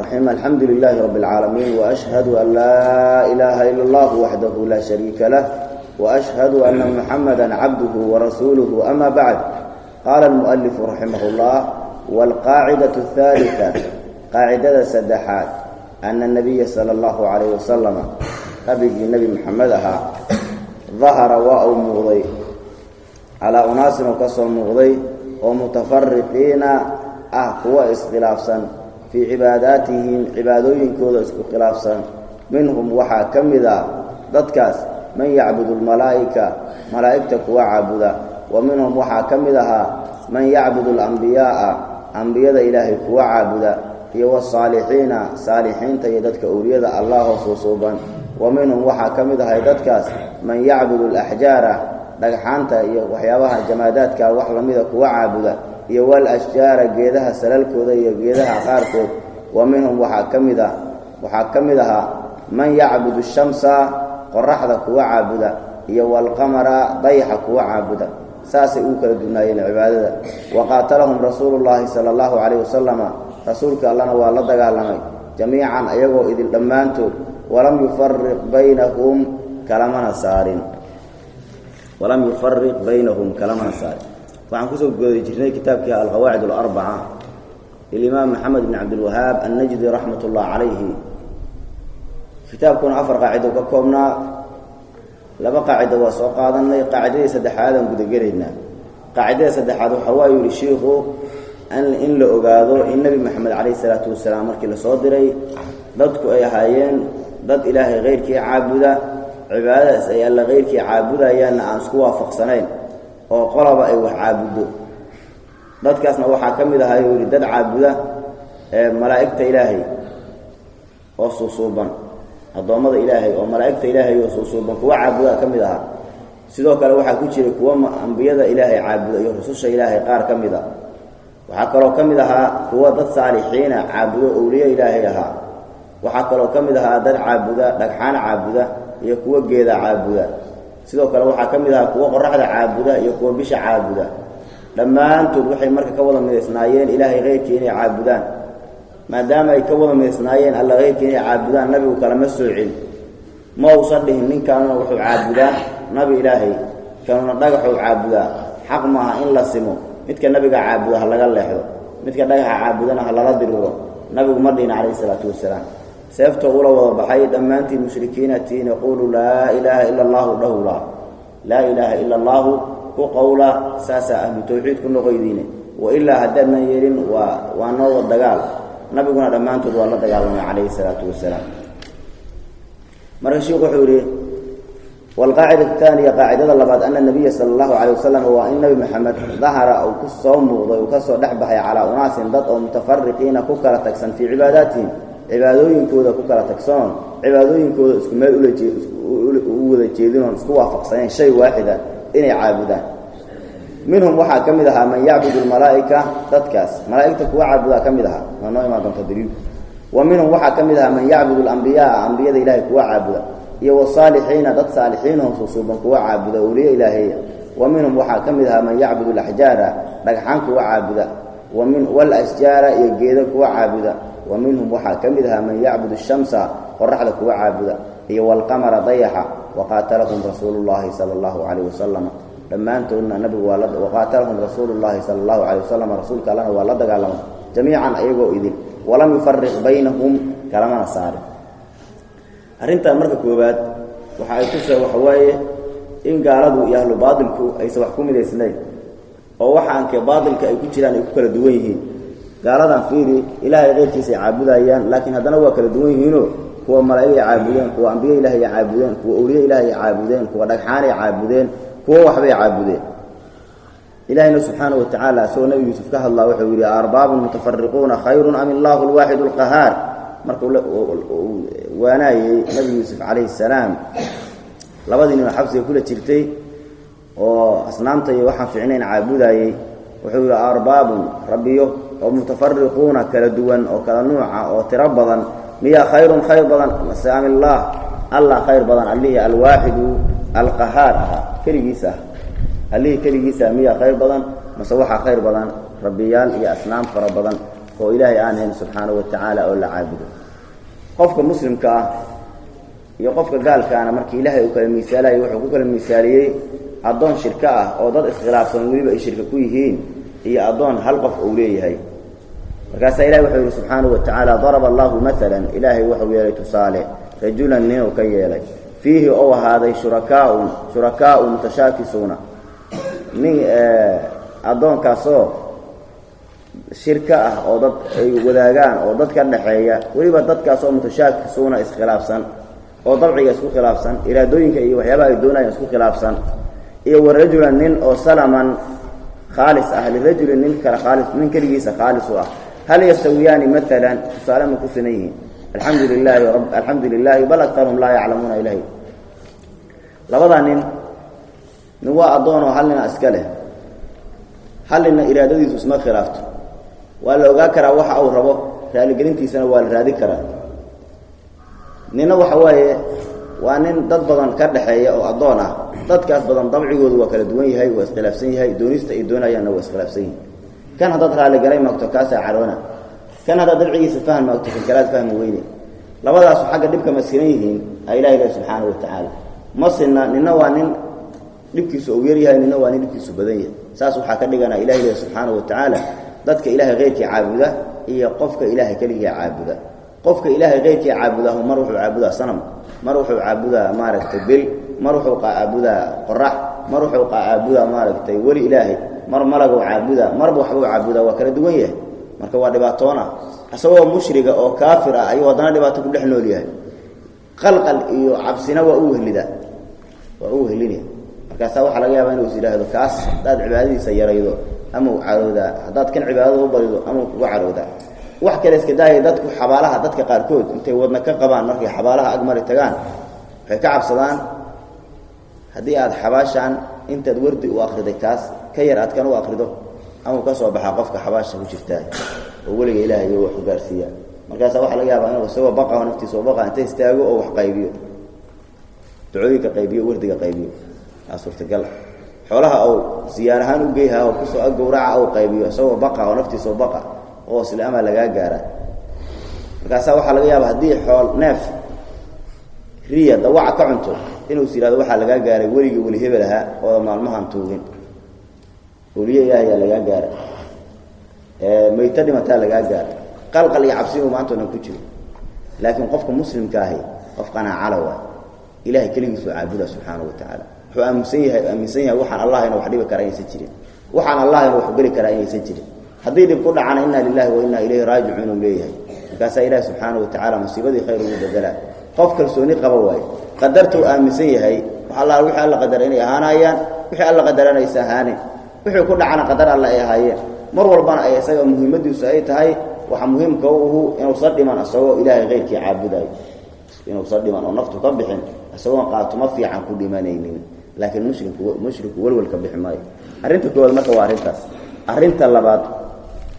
الرحيم. الحمد لله رب العالمين، وأشهد أن لا إله إلا الله وحده لا شريك له، وأشهد أن محمدا عبده ورسوله. أما بعد، قال المؤلف رحمه الله: والقاعدة الثالثة، قاعدة سدحات، أن النبي صلى الله عليه وسلم قبل النبي محمد ظهر وأو مغضي على أناس وكسر مغضي ومتفرقين هو اسخلافا في عباداتهم، عبادوين كود اسخلافا، منهم وحا كمذا ضدكاس من يعبد الملائكة، ملائكتك وعبدا، ومنهم وحا كمذا من يعبد الأنبياء، أنبياء إلهي وعبدا، والصالحين، صالحين تيدتك أولياء الله صوصوبا، ومنهم وحا كمذا ضدكاس من يعبد الأحجار، dhagxaanta iyo waxyaabaha jamaadaadka wax lamida kuwa caabuda, iyo wal ashjaara geedaha salalkooda iyo geedaha qaarkood. wa minhum waxa kamida man yacbudu ash-shamsa, qoraxda kuwa caabuda, iyo wal qamara, dayxa kuwa caabuda. saasay u kala dunaayeen cibaadada. wa qaatalahum rasuulullaahi sallallahu alayhi wasallam, rasuulka allana waa la dagaalamay jamiican ayagoo idil dhammaantood, walam yufarriq baynahum kalamana saarin. ولم يفرق بينهم كلام سائر. وعن كتب جرني كتاب القواعد الأربعة الإمام محمد بن عبد الوهاب النجدي رحمة الله عليه. كتاب كون عفر قاعدة وكومنا لما قاعدة وسوق هذا قاعدة سدح هذا قد جرينا قاعدة سدح هذا حواي للشيخ إن لأجاذو النبي محمد عليه الصلاة والسلام كل صادري ضدك أي حيان ضد إله غير كي عابده عبادة أي الله غير كي عابده يان أنسكوا فقصنين أو قرب أي وعابده ضد كاسنا وحكم إذا هاي يريد ضد عابده ملائكة إلهي وصوصوبا الضماد إلهي وملائكة إلهي وصوصوبا كوا عابده كم إذا سيدو كلا وحكوا شيء كوا أنبياء إلهي عابده يرسوش إلهي قار كم إذا وحكروا كم إذا كوا ضد صالحين عابده أولياء إلهيها وحكروا كم إذا ضد عابده دكحان عابده iyo kuwa geeda caabuda. sidoo kale waxa kamid kuwa qoraxda caabuda iyo kuwa bisha caabuda. dhamaantood waxay marka ka wada mideysnaayeen ilaahay qeybkiisa inay caabudaan. maadaama ay ka wada mideysnaayeen alla qeybkiisa inay caabudaan, nabigu kala ma soocin, ma uusan dhihin ninkaana wuxuu caabudaa nabi ilaahay, kana dhagaxu caabudaa. xaq maaha in la simo midka nabiga caabuda laga leexdo, midka dhagaxa caabudana lala diriro. nabigu ma dhihin alayhi salaatu wasalaam سيفتغوا الله وضبحي دمانتي المشركين تين يقولوا لا إله إلا الله له لا إله إلا الله وقولا ساسا أهل توحيد كل غيدين، وإلا هددنا يرين ونوض الدقال. نبينا دمانتي والله دقال عليه الصلاة والسلام. مرشيق حوري. والقاعدة الثانية قاعدة الله بعد أن النبي صلى الله عليه وسلم هو إن النبي محمد ظهر أو كسهم وكسر دحبه على أناس ضد أو متفرقين ككرة تكسن في عباداتهم، عبادوين كودا كوكلا تكسون، عبادوين كودا اسكمال ولا جيدين اسكوا وافقسين شيء واحدا إني عابدان. منهم وحا كمدها من يعبد الملائكة تدكاس، ملائكتك وعبدا كمدها ونوع ما دون تدريب. ومنهم وحا كمدها من يعبد الأنبياء، أنبياء إلهي كوعبدا، يو الصالحين ضد صالحين هم صوصوبا كوعبدا أولياء إلهي. ومنهم وحا كمدها من يعبد الأحجار، دغحان كوعبدا، ومن والأشجار يجيدك كوعبدا. ومنهم وحا كمدها من يعبد الشمس، قرحدك وعابدا، هي والقمر ضيحا. وقاتلهم رسول الله صلى الله عليه وسلم لما أنتم النبي وقاتلهم رسول الله صلى الله عليه وسلم رسولك لنا ولدك لهم جميعا أيقوا إذن، ولم يفرق بينهم كلامنا صار. أرنت أمرك كوبات وحايتوسا وحوايه إن قالوا يهلوا باطلك أي سوحكم إلى سنين، ووحا أنك باطلك أي كتلان يكوكل دويهين. قالوا فيري إلهي غير كيسي عابدين، لكن هذا هو كلا دوينه، هو ملائكة عابدين، هو أنبياء إلهي عابدين، هو أولياء إلهي عابدين، هو دغحان عابدين، هو وحبي عابدين. إلهنا سبحانه وتعالى سوى نبي يوسف كه الله وحوري أرباب متفرقون خير أم الله الواحد القهار. وانا نبي يوسف عليه السلام لابد إنه حبس كل ترتي وأصنامته وحن في عينين عابدين، وحوري أرباب ربيه ومتفرقون كالدوان أو كالنوع أو تربضا ميا خير بدن مسام الله خير بدن عليه الواحد القهار كريسة عليه كريسة ميا خير بدن مسوحة خير بدن ربيال يا أصنام فربضن وإلهي آنهم سبحانه وتعالى أولا عابده قفك مسلم كأه يقفك قال كان مركي إلهي وكل المثالي وحقوق المثالي أضون شركة أو ضد إخلاف صنوري بأي شركة كويهين هي أضون هلقف أوليه هاي وكاس إلهي وحده سبحانه وتعالى ضرب الله مثلا إلهي وحده يلي تصالح رجلا نيو كي يلي فيه أو هذا شركاء متشاكسون من أضون كاسو شركة أو ضد وذاقان أو ضد كالنحية وليبا ضد كاسو متشاكسون إسخلافا أو ضبعي يسكو خلافا إلى دوينك إيه وحيابا يدونا يسكو خلافا إيه والرجل نين أو سلما خالص أهل الرجل نين كالخالص من كريسة خالص هل يستويان مثلا سلام كسنيه الحمد لله بل أكثرهم لا يعلمون إلهي لبضع نين نواء الضوان وحلنا أسكاله حلنا إرادتي تسمى خلافته وقال قاكرا وحا أو ربو رأي قرنتي سنة والرادي كرا نينا وحواي وانين dad badan ka dhaxeeya oo adoon ah dadkaas badan dabcigoodu waa kala duwan yahay waa iskhilaafsan yahay doonista ay doonayaan waa iskhilaafsan yahay kan hada raali galay maagto kaasa carona kan hada dabcigiisa faham maagto kalaad faham weyne labadaas xagga dibka maskiin yihiin ay ilaahay subhanahu wa ta'ala masina nina waa nin dibkiisu oo yar yahay nina waa nin dibkiisu badan yahay saas waxa ka dhigana ilaahay subhanahu wa ta'ala dadka ilaahay qeybkii caabuda iyo qofka ilaahay kaliya caabuda qofka ilaahay qeybkii caabudahu mar wuxuu caabudaa sanam mar wuxuu caabudaa maaragtay bil mar wuxuu caabudaa qorax mar wuxuu caabudaa maaragtay wali ilaahay mar malaga caabudaa mar wuxuu caabudaa waa kala duwan yahay marka waa dhibaatoona asagoo mushriga oo kaafir ah ayuu wadana dhibaato ku dhex nool yahay qalqal iyo cabsina waa uu helinaya marka saa waxa laga yaabaa inuu yiraahdo kaas dad cibaadadiisa yaraydo ama uu carooda hadaad kan cibaadada u barido ama uu carooda wax kale iska daayay dadku xabaalaha dadka qaar kood intay wadna ka qabaan markay xabaalaha agmari tagaan waxay ka cabsadaan hadii aad xabaashan intaad wardi u akhriday kaas ka yar aad kan u akhrido ama ka soo baxa qofka xabaasha ku jirta oo waliga ilaahay uu wax gaarsiiya markaas waxa laga yaabaa inuu soo baqa naftiisa oo baqa intay istaago oo wax qaybiyo ducooyinka qaybiyo wardiga qaybiyo suurtagal xoolaha oo ziyaarahan u geeyaha oo ku soo agowraca oo qaybiyo soo baqa oo naftiisa oo baqa oo islaama laga gaara markaas waxa laga yaabaa hadii xool neef riya dawac ka cunto inuu siraado waxa laga gaaray wali hebelaha oo maalmahan tuugin waliye ilaahay laga gaara maytadi mata laga gaara qalqal iyo cabsi oo maanta ku jiro laakiin qofka muslimka ah qofkana calawa ilaahay kaligiisu caabuda subhanahu wa ta'ala wuxuu aaminsan yahay waxaan allah inuu wax dhibi kara inaysan jirin waxaan allah inuu wax geli kara inaysan jirin haddii dib ku dhacana inna lillahi wa inna ilayhi raaji'uun leeyahay markaas ilaahay subhanahu wa ta'ala musiibadii khayr ugu bedela qof kalsooni qaba way qadartu aaminsan yahay waxa allah wixii alla qadaray inay ahaanayaan wixii alla qadaranaysa ahaanay wixii ku dhacana qadar alla ay ahaayeen mar walbana ay isaga muhiimadiisu ay tahay waxa muhiimka uu inuu sadhiman asagoo ilaahay qeyrkii caabuday inuu sadhiman oo naftu ka bixin asagoo qaatuma fiican ku dhimanaynin laakiin mushriku walwalka bixi maayo arinta koowaad marka waa arinta labaad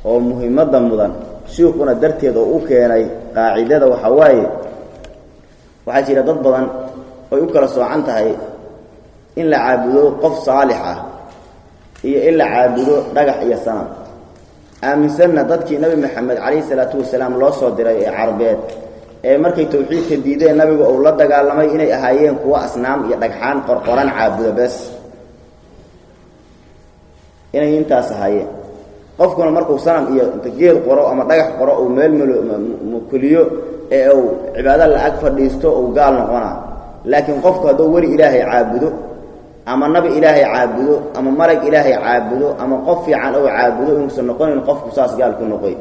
oo muhiimada mudan sheekuna darteed oo u keenay qaacidada waxa waaye waxa jira dad badan oo u kala soocan tahay in la caabudo qof saalix ah iyo in la caabudo dhagax iyo sanam aaminsanna dadkii nabi maxamed kaleey salaatu wasalaam loo soo diray ee carbeed ee markay tawxiidka diideen nabiga oo la dagaalamay inay ahaayeen kuwa asnaam iyo dhagxaan qorqoran caabudo bas inay intaas ahaayeen qofkuna markuu sanam iyo geed qoro ama dhagax qoro oo meel kuliyo ee uu cibaadada la ag fadhiisto oo gaal noqona laakiin qofku haduu wali ilaahay caabudo ama nabi ilaahay caabudo ama malag ilaahay caabudo ama qof fiican oo caabudo inuu noqonin qofku saas gaal ku noqoy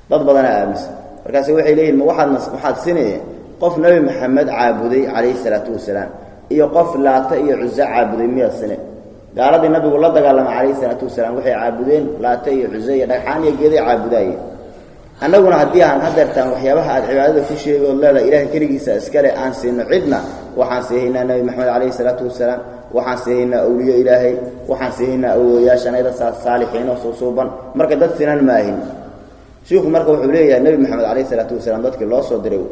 dad badan aaminsan markaas waxay leeyihiin waxaad sinee qof nabi maxamed caabuday kaleey salaatu wasalaam iyo qof laata iyo uzza caabuday miya sinee gaaladii nabigu la dagaalamay kaleey salaatu wasalaam waxay caabudeen laata iyo uzza iyo dhagxaan iyo geeday caabudayeen annaguna hadii aan hadeertaan waxyaabaha aad cibaadada ku sheego leedahay ilaahay kaligiisa iskale aan siino cidna waxaan seeynaa nabi maxamed kaleey salaatu wasalaam waxaan seeynaa awliyo ilaahay waxaan seeynaa awliyaashanayda saalixiin oo suuban marka dad sinan maahin sheekhu marka wuxuu leeyahay nabi maxamed kaleey salaatu wasalaam dadkii loo soo diray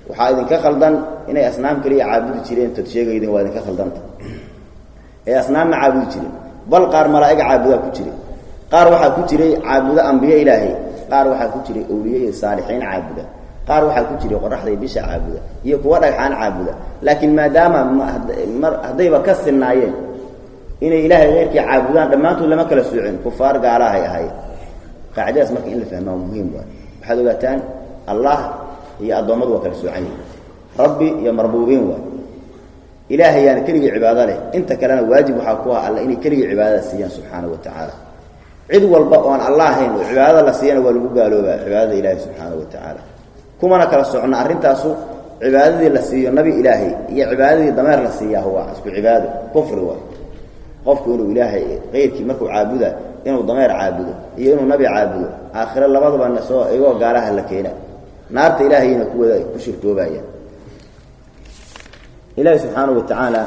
waxa idinka khaldan inay asnaam kaliya caabudi jireen tad sheegaydin waa idinka khaldanta ee asnaam caabudi jireen bal qaar malaa'iga caabuda ku jireen qaar waxa ku jiray caabuda anbiya ilaahay qaar waxa ku jiray awliye saalixiin caabuda qaar waxa ku jiray qoraxda bisha caabuda iyo kuwa dhagxaan caabuda laakiin maadaama hadayba ka sinaayeen inay ilaahay geerkii caabudaan dhamaantood lama kala soocin kufaar gaalahay ahay qaacidaas marka in la fahmo muhiim waa waxaad ogaataan allah iyo adoomadu waa kala soocan rabbi iyo marbuubin waa ilaahay yana kaliya cibaado leh inta kalena waajib waxa ku ah alla inay kaliya cibaadada siiyaan subhanahu wa ta'ala cid walba oo aan allah ahayn oo cibaadada la siiyana waa lagu gaalooba cibaadada ilaahay subhanahu wa ta'ala kuma kala socna arintaasu cibaadadii la siiyo nabi ilaahay iyo cibaadadii dameer la siiyaa huwa isku cibaado kufri waa qofku inuu ilaahay qeyrkii markuu caabuda inuu dameer caabudo iyo inuu nabi caabudo aakhira labadaba nasoo ayagoo gaalaha la keenay naarta ilaahayna ku wada ku shirtoobaya ilaahay subhanahu wa ta'ala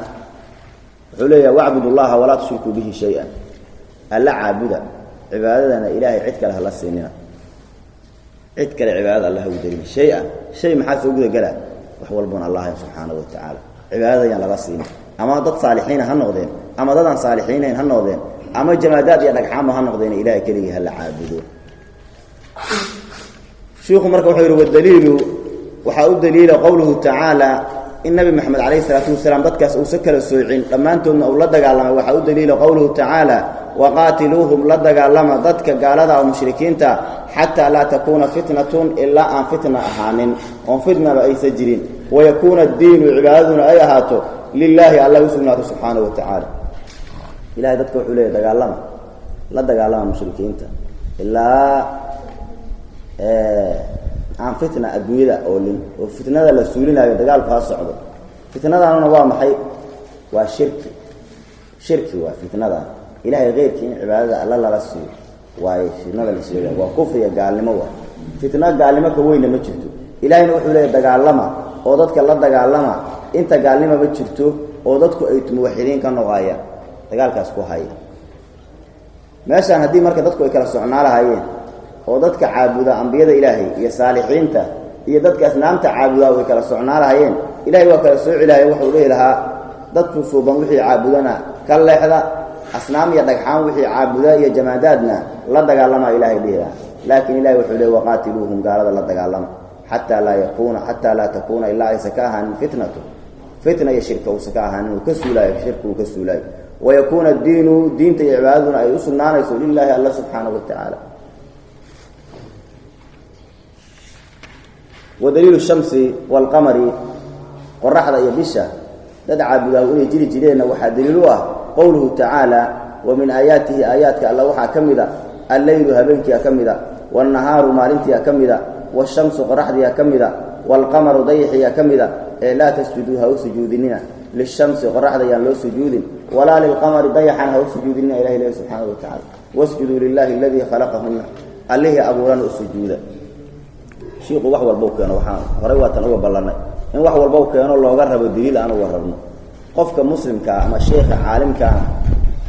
xuleeya wa'budu allaha wa la tushriku bihi shay'an alla caabuda cibaadadana ilaahay cid kale la siinina cid kale cibaadada allah u darin shay'an shay maxaa soo guda gala wax walbana allah subhanahu wa ta'ala cibaadada yan laga siin ama dad saalixiin ha noqdeen ama dad aan saalixiin ha noqdeen ama jamaadaad iyo dhagxaamo ha noqdeen ilaahay kaliya la caabudo sheekhu marka wuxuu yiri wadaliilu waxa uu daliila qowluhu ta'ala in nabi maxamed alayhi salatu wasalaam dadkaas uu sakala soocin dhamaantoodna uu la dagaalamay waxa uu daliila qowluhu ta'ala waqatiluhum la dagaalama dadka gaalada oo mushrikiinta hatta la takuna fitnatun illa an fitna ahanin oo fitna ay sajirin wa yakuna ad-diinu ibaduna ay ahaato lillahi allah subhanahu wa ta'ala ilaahay dadka wuxuu leeyahay la dagaalama mushrikiinta illa aan fitna adduunyada oo fitnada la suulinayo dagaalka ha socdo fitnadaana waa maxay waa shirki waa fitnada ilaahay geerkii in cibaadada alla la siiyo waa fitnada la siiyo waa kufriga gaalnimo waa fitna gaalnimo ka weyn ma jirto ilaahayna wuxuu leeyahay dagaalama oo dadka la dagaalama inta gaalnimo ma jirto oo dadku ay muwaxidiin ka noqayaan dagaalkaas ku haya meeshaan hadii marka dadku ay kala socnaa lahaayeen oo dadka caabuda ambiyada ilaahay iyo saalixiinta iyo dadka asnaamta caabuda way kala socnaa lahaayeen ilaahay waa kala soo cilaayo wuxuu leeyahay dadku suuban wixii caabudana ka leexda asnaam iyo dhagxaan wixii caabuda iyo jamaadaadna la dagaalama ilaahay leeyahay laakiin ilaahay wuxuu leeyahay waqatiluhum gaalada la dagaalama hatta la takuna illa isakahan fitna ya shirka usakahan kasulaay shirku kasulaay wa yakuna ad-diinu diinta iyo cibaadaduna ay usnaanayso lillahi allah subhanahu wa ta'ala ودليل الشمس والقمر قرحة يبشة تدعى بذاوله جري جرينا وحد دليلها قوله تعالى ومن آياته آياتك الله وحا كمدا الليل هبنك يا كمدا والنهار مالنت يا كمدا والشمس قرحة يا كمدا والقمر ضيح يا كمدا لا تسجدوها وسجودنا للشمس قرحة يا لو سجود ولا للقمر ضيحا وسجودنا إله الله سبحانه وتعالى واسجدوا لله الذي خلقهن عليه أبوران السجود شيخ wax walba uu keeno waxaan horay waatan uga ballanay in wax walba uu keeno looga rabo daliil aan uga rabno qofka muslimka ama sheekha caalimka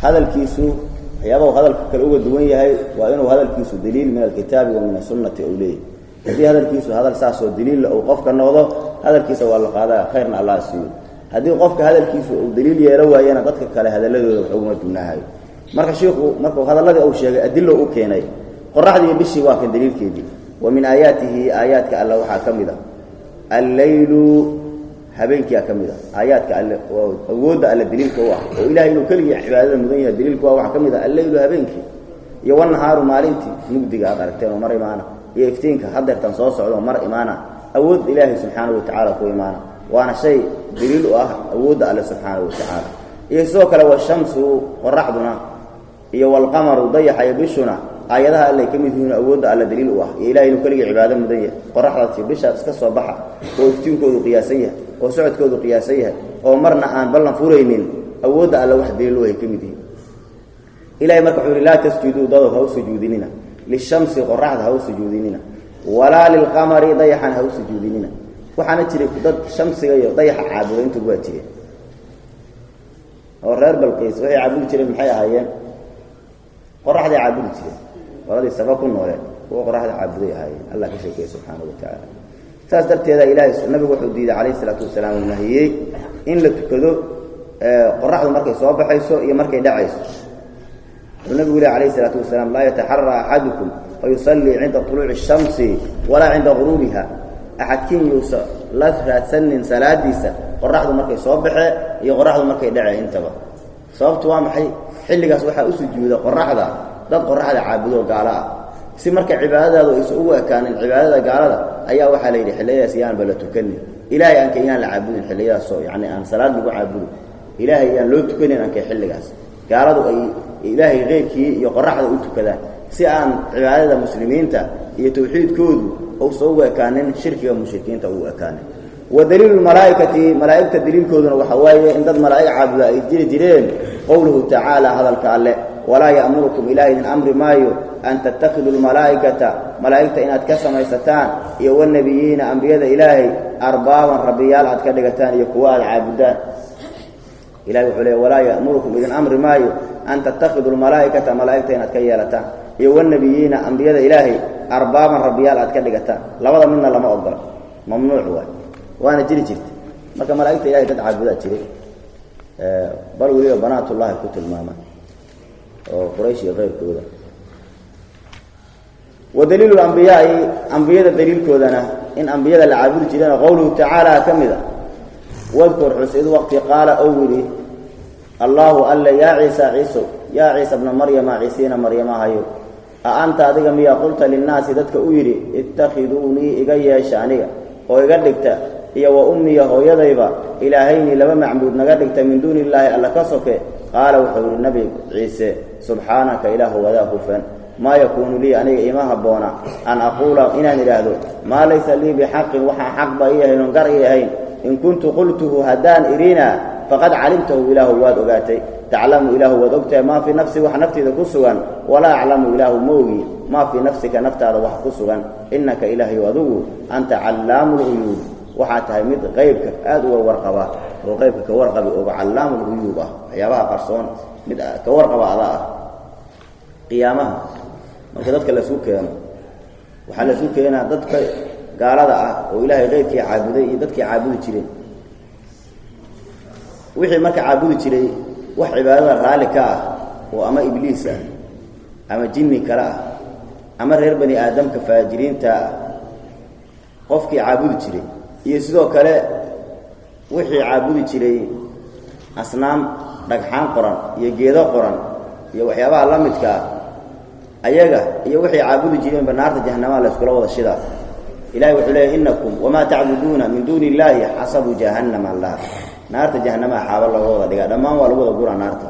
hadalkiisu waxyaabo hadalka kale uga duwan yahay waa inuu hadalkiisu daliil min alkitaab wa min sunnati awliy hadii hadalkiisu hadal saaso daliil oo qofka noqdo hadalkiisa waa la qaadaa khayrna Allah siiyo hadii qofka hadalkiisu uu daliil yeelo waayana dadka kale hadaladooda waxa uu madunaahay marka sheekhu markuu hadalladii uu sheegay adillo uu keenay qorraxdii bishii waa kan daliilkeedii ومن آياته آياتك الله وحا كمدا الليل هبينك يا كمدا آياتك الله وود على دليلك هو وإلهي إنه كل عبادة مدنية دليلك هو وحا كمدا الليل هبينك يوان نهار مالنتي مقدق أقرأتين ومر إيمانا يفتينك حضر تنصوص على ومر إيمانا أود إلهي سبحانه وتعالى كو إيمانا وأنا شيء دليل أود على سبحانه وتعالى يسوك لو الشمس والرحضنا والقمر ضيح يبشنا آياتها اللي كميدون أود على دليل واحد إلهي إنه كل عبادة مدنية قرحت في بشر اسكسوا بحر ويفتين كودو قياسية وسعد كودو قياسية ومرنا عن بلن فورينين أود على واحد دليل واحد كميدين إلهي مركحوا لا تسجدوا ضده هو سجوديننا للشمس قرحتها هو سجوديننا ولا للقمر ضيحا هو سجوديننا وحنا تري ضد الشمس ضيح عابد انتو قواتي والرير بالقيس وهي عابد تري من حياة هايين قرحتها عابد تري ورد سبقوا النور وقرأ عبدي هاي الله كشيء سبحانه وتعالى تاسدرت هذا إلهي النبي وحديد عليه الصلاة والسلام والنهي إن لتكذو قرأه مركز صواب حيث يمركز دعيس النبي عليه الصلاة والسلام لا يتحرى أحدكم ويصلي عند طلوع الشمس ولا عند غروبها أحد كين يوصل لا سن سلاديسة قرحه مركي صبحه يقرحه مركي دعي انتبه صوبت وامحي xilligaas waxa u sujuuda qorraxda dad qorraxda caabudo gaala si marka cibaadadu ay soo waakaan cibaadada gaalada ayaa waxa la yiri xilligaas yaan bala tukanni ilaahay aan keenan la caabudin xilligaas oo yaani aan salaad lagu caabudo ilaahay aan loo tukanin aan ka xilligaas gaaladu ay ilaahay qeybkii iyo qorraxda u tukadaan si aan cibaadada muslimiinta iyo tawxiidkoodu oo soo waakaan shirkiga mushrikiinta u waakaan ودليل الملائكة ملائكة دليل كودنا وحوايه إن ضد ملائكة عبد جيرين قوله تعالى هذا الكلام ولا يأمركم إلهي من أمر مايو أن تتخذوا الملائكة ملائكة إن أتكسم يستان يو النبيين أنبياء إلهي أربابا ربيال أتكدقتان يقوى العابدان إلهي وحليه ولا يأمركم إذن أمر مايو أن تتخذوا الملائكة ملائكة إن أتكيالتان يو النبيين أنبياء إلهي أربابا ربيال أتكدقتان لابد منا لما أقبل ممنوع هو وانا جريت marka malaa'ikta ilaahay dad caabuda jiray bal waliyo banaatullaahi ku tilmaama oo quraysh iyo qeyrkooda ودليل الانبياء انبياء دليلكودنا ان انبياء la caabudi jireen qowluhu ta'ala kamida wadkur xusid waqti qala awli allah alla ya isa ibn maryama isina maryama hayo anta adiga miya qulta lin naas dadka u yiri ittakhiduni iga yeeshaniga oo iga dhigta iyo wa ummi hooyadayba ilaahayni laba macbuud naga dhigta min duuni illaahi alla ka soke qaala wuxuu nabi ciise subhanaka ilaahu wadaahu fan ma yakunu li aniga imaha boona an aqula inaan ilaahdo ma laysa li bihaqqi wa haqba iyahin qariyahin in kuntu qultuhu hadan irina faqad alimtahu ilahu wa ogaatay ta'lamu ilahu wa ogtay ma fi nafsi wa naftida kusugan wala a'lamu ilahu mawgi ma fi nafsika naftada wax kusugan innaka ilahi wa adu anta allamul ghuyub وحتى مد غيبك aad uga warqaba oo qaybka ka warqabi oo calaam ghuyub ah waxyaabaha qarsoon mid ka warqaba adaa qiyaamaha marka dadka la soo keeno waxa la soo keenaa dadka gaalada ah oo ilaahay qeybkii caabuday iyo dadkii caabudi jireen wixii marka caabudi jiray wax cibaadada raali ka ah oo ama ibliis ah ama jinni kala ah ama reer bani aadamka faajiriinta qofkii caabudi jiray iyo sidoo kale wixii caabudi jiray asnaam dhagxaan qoran iyo geedo qoran iyo waxyaabaha la midka ayaga iyo wixii caabudi jireen banaarta jahannama la isku wada shida ilaahay wuxuu leeyahay innakum wama ta'buduna min duni illahi hasabu jahannama allah naarta jahannama xaaba lagu wada dhiga dhamaan waa lagu wada guraa naarta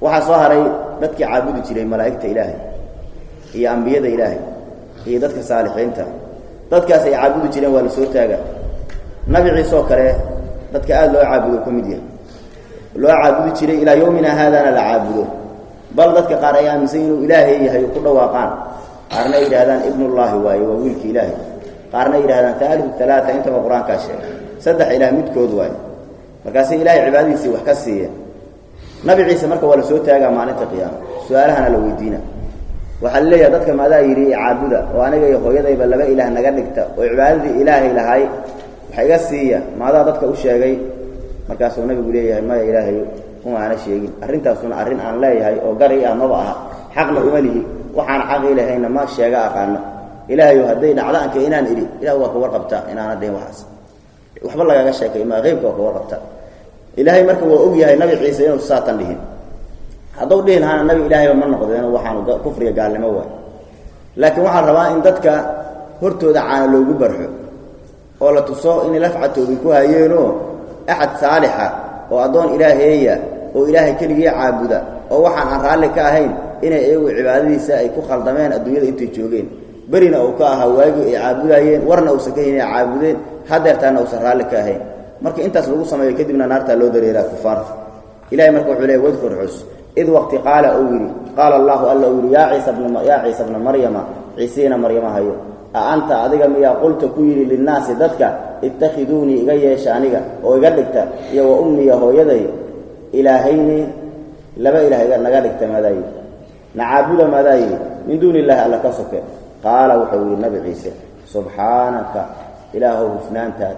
waxa soo haray dadkii caabudi jiray malaa'ikta ilaahay iyo anbiyada ilaahay iyo dadka saalixiinta dadkaas ay caabudi jireen waa la soo taagaa nabi ciise oo kale dadka aad loo caabudo kamid yahay loo caabudi jiray ila yoomina hadana la caabudo bal dadka qaar ay aaminsan inuu ilaahay yahay ku dhawaaqaan qaarna yiraahdaan ibnullaahi waayo waa wiilka ilaahay qaarna yiraahdaan taalihu talaata inta quraanka sheegay saddex ilaah midkood waayo markaas ilaahay cibaadadiisa wax ka siiyay nabi ciise marka waa la soo taagaa maalinta qiyaamada su'aalahana la weydiina waxa leeyahay dadka maadaa yiri caabuda oo aniga iyo hooyadayba laba ilaah naga dhigta oo cibaadadii ilaahay lahay waxa iga siiya maadaa dadka u sheegay markaas uu nabigu leeyahay ma ilaahay uma ana sheegin arintaasuna arin aan leeyahay oo gari ah maba aha xaqna uma lihi waxaan xaq ilaahayna ma sheega aqaana ilaahay haday dhacdaanka inaan iri ilaahay waa ka warqabta inaan adeyn waxaas waxba laga sheekay ma qeybka ka warqabta ilaahay marka waa og yahay nabi ciise inuu saatan dhihin haduu dhihin hana nabi ilaahay ma noqdeen waxaan kufriga gaalnimo waa laakiin waxa rabaa in dadka hortooda caana loogu barxo oo la tuso in lafcatoodu ku hayeeno ahad saalixa oo adoon ilaaheeya oo ilaahay kaliya caabuda oo waxaan aan raali ka ahayn inay ayagu cibaadadiisa ay ku khaldameen adduunyada intay joogeen barina oo ka aha waagi ay caabudayeen warna uu sakeeyay caabudeen hadeertaana uu raali ka ahayn marka intaas lagu sameeyo kadibna naarta loo dareeraa kufaarta ilaahay marka wuxuu leeyahay wadkur xus id waqti qaala awri qaala allah alla awri ya ciisa ibn maryama ciisina maryama hayo anta adiga miya qulta ku yiri linnaasi dadka ittakhiduni iga yeesha aniga oo iga dhigta iyo wa ummi hooyaday ilaahayni laba ilaahay naga dhigta maday naabuda maday min duuni illahi alla ka soke qaala wuxuu nabi ciise subhanaka ilaahu hufnaanta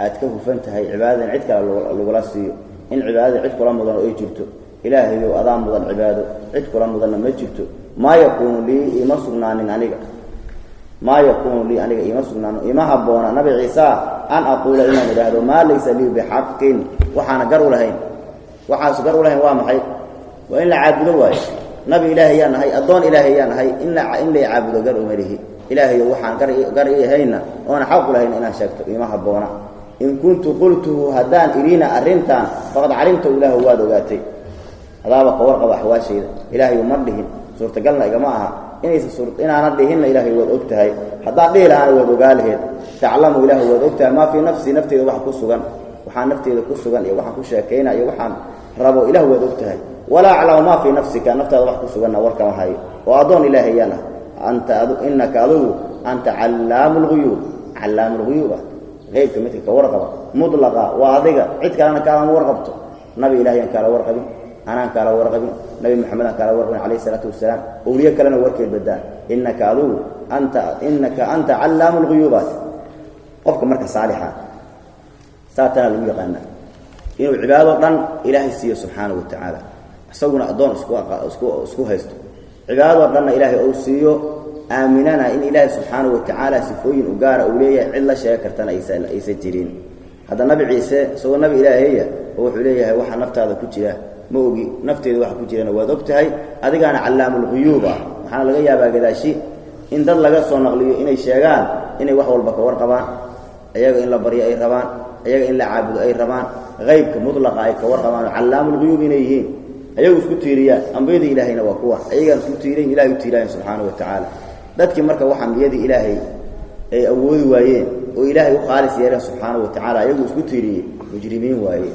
aad ka hufantahay cibaadadan cid kale lagu la siiyo in cibaadada cid kula mudan oo ay jirto ilaahay oo adaan mudan cibaado cid kula mudan ma jirto ما يكون لي إما سبنان عنك ما يكون لي عنك إما سبنان إما هبونا نبي عيسى أن أقول إما مجاهد ما ليس لي بحق وحانا قروا لهين وحاس قروا لهين وامحي وإن عابدوا واي نبي إلهي ينهي أدون إلهي ينهي إن لي عابدوا قروا مريه إلهي وحان قرئي هينا وأنا حق لهين إنا شكت إما هبونا إن كنت قلته هدان إلينا أرنتان فقد علمت إله وادوغاتي هذا ورقة أحواشي إلهي ومرده سورة قلنا يا جماعة إن أنا ردهن إلهي وادوغتهاي حتى قيل أنا وادوغاله تعلم إله وادوغتها ما في نفسي وحا كسوغان وحان نفتي كسوغان وحا كشاكينا وحان ربو إله وادوغتهاي ولا أعلم ما في نفسك نفتي وحا كسوغان وركا وحاي وأظن إلهي يانا إنك أدو أنت علام الغيوب علام الغيوب غير كمثل كورقبة مطلقة واضحة عد كان كلام ورقبته نبي إلهي كان ورقبي أنا كان ورقبي نبي محمد كان ورقبي عليه الصلاة والسلام أولياء كلنا ورقي البدان إنك أنت علام الغيوبات قفك مركز صالحة ساتنا لم يقلنا إنه عبادة رن إلهي السيد سبحانه وتعالى سونا أدون اسكو هيستو عبادة رن إلهي أوسيو آمننا إن إله سبحانه وتعالى سفوين وقار أولياء علا شاكرتنا إيسا جيرين هذا النبي عيسى سوى النبي إلهي هو حليه وحا نفت هذا كتيرا موقي نفت هذا وحا كتيرا وذبتهاي هذا كان علام الغيوبة وحانا لغايا باقي شيء إن دل لغا سوى نغليو إني شاقان إني وحا والبكوار قبان أياق إن لبريا أي ربان أياق إن لعابد أي ربان غيبك مطلقا أي كوار قبان علام الغيوب إنيهين أياق اسكو تيريا أنبيض إلهينا وقوة أياق اسكو تيرين إلهي تيرين سبحانه وتعالى dadkii marka waxaan biyadi ilaahay ay awoodi waayeen oo ilaahay u khaalis yeeray subhanahu wa ta'ala ayagu isku tiiriyay mujrimiin waaye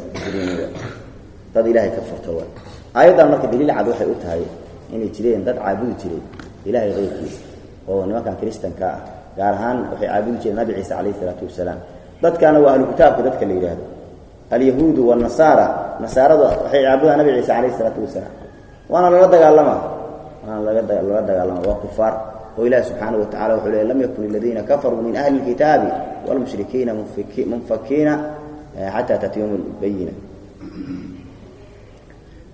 dad ilaahay ka fartay ayadan marka daliil cad waxay u tahay inay jireen dad caabudi jiray ilaahay qeybkiisa oo nimanka kristanka ah gaar ahaan waxay caabudi jireen nabi ciise alayhi salatu wasalaam dadkana waa ahlu kitaabka dadka la yiraahdo al-yahuud wa an-nasara nasaradu waxay caabudaan nabi ciise alayhi salatu wasalaam waana la dagaalama waa kufaar وإله سبحانه وتعالى وحوله لم يكن الذين كفروا من أهل الكتاب والمشركين منفكين حتى تأتيهم البينة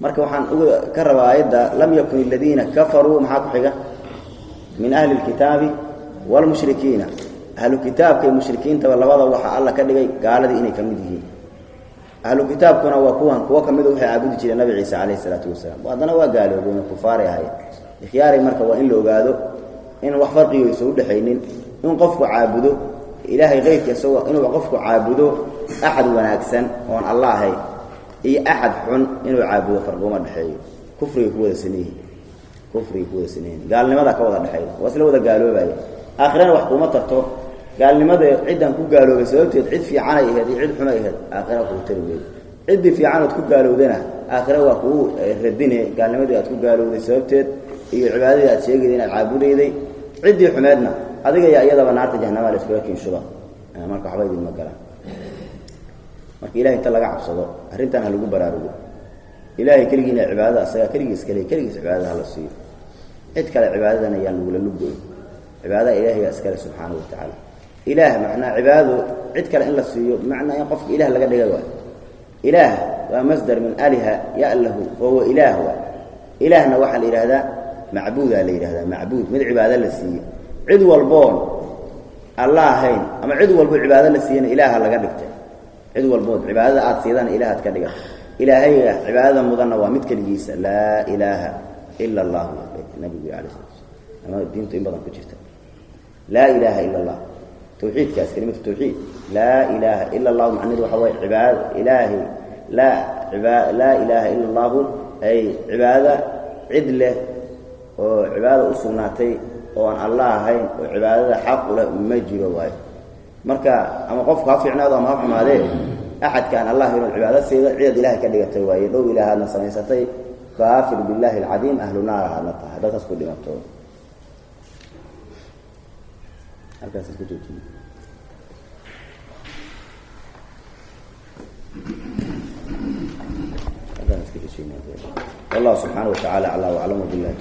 مركب وحان كرر آيات لم يكن الذين كفروا معاكم حاجة من أهل الكتاب والمشركين أهل الكتاب كالمشركين تولى وضع وحا الله كدقي قال ذي إني كمده أهل الكتاب كنا وكوهن كمده وحي عبد جيل النبي عيسى عليه الصلاة والسلام وهذا وقالوا بين الكفار هاي إخياري مركب وإن لو قالوا إن وحفرقي يسود حينين إن قفوا عابدوا إلهي غيرك يسوى إن وقفوا عابدوا أحد وناكسن وأن الله هي إي أحد حن إنه عابدوا فرقوا ما الحي كفري هو سنين قال لماذا كوضع الحي واسلوا ذا قالوا باي آخرين وحكومة ترتو قال لماذا عدا كو قالوا بسبب عد في عنا هذه عد حما هذا آخرين كو تربي عد في عنا كو قالوا ذنا آخرين وكو ردينه قال لماذا كو قالوا بسبب إيه عبادة أشياء دين العابود يدي عدي حمادنا هذا يا أيضا بنعرف جهنم على سكوكين شباب أنا مركو حبايبي المقالة مركو إلهي تلقى عبصده هرنتان هلقوا برارو إلهي كلجينا عبادة أصيا كلجيس عبادة على الصيف عدك العبادة أنا ينقول اللقوا عبادة إلهي أسكال سبحانه وتعالى إله معنى عباده عدك إلا الصيف معنى ينقف إله لقد يقوى إله ومصدر من آله يأله وهو إله إلهنا وحل إلى هذا معبود عليه هذا معبود من عبادة لسيه عدو البون الله هين أما عدو البون عبادة لسيه إله الله قدكته عدو البون عبادة أتصيدان إله تكدك إلهي عبادة مضنة ومتك الجيس لا إله إلا الله النبي عليه الصلاة والسلام أما الدين تنبضا كجفته لا إله إلا الله توحيد كاس كلمة التوحيد لا إله إلا الله معنى وحوي عبادة إلهي لا إله إلا الله أي عبادة عدلة وعبادة أصنعتي وأن الله هين وعبادة حق ولا مجيء واي مركا أما قف كافي عناده ما فهم هذا أحد كان الله هين العبادة سيد عيد إله كدية واي لو إله نصنع ستي كافر بالله العظيم أهل النار هذا تسكت لمبتوع هكذا تسكت والله سبحانه وتعالى على وعلم بالله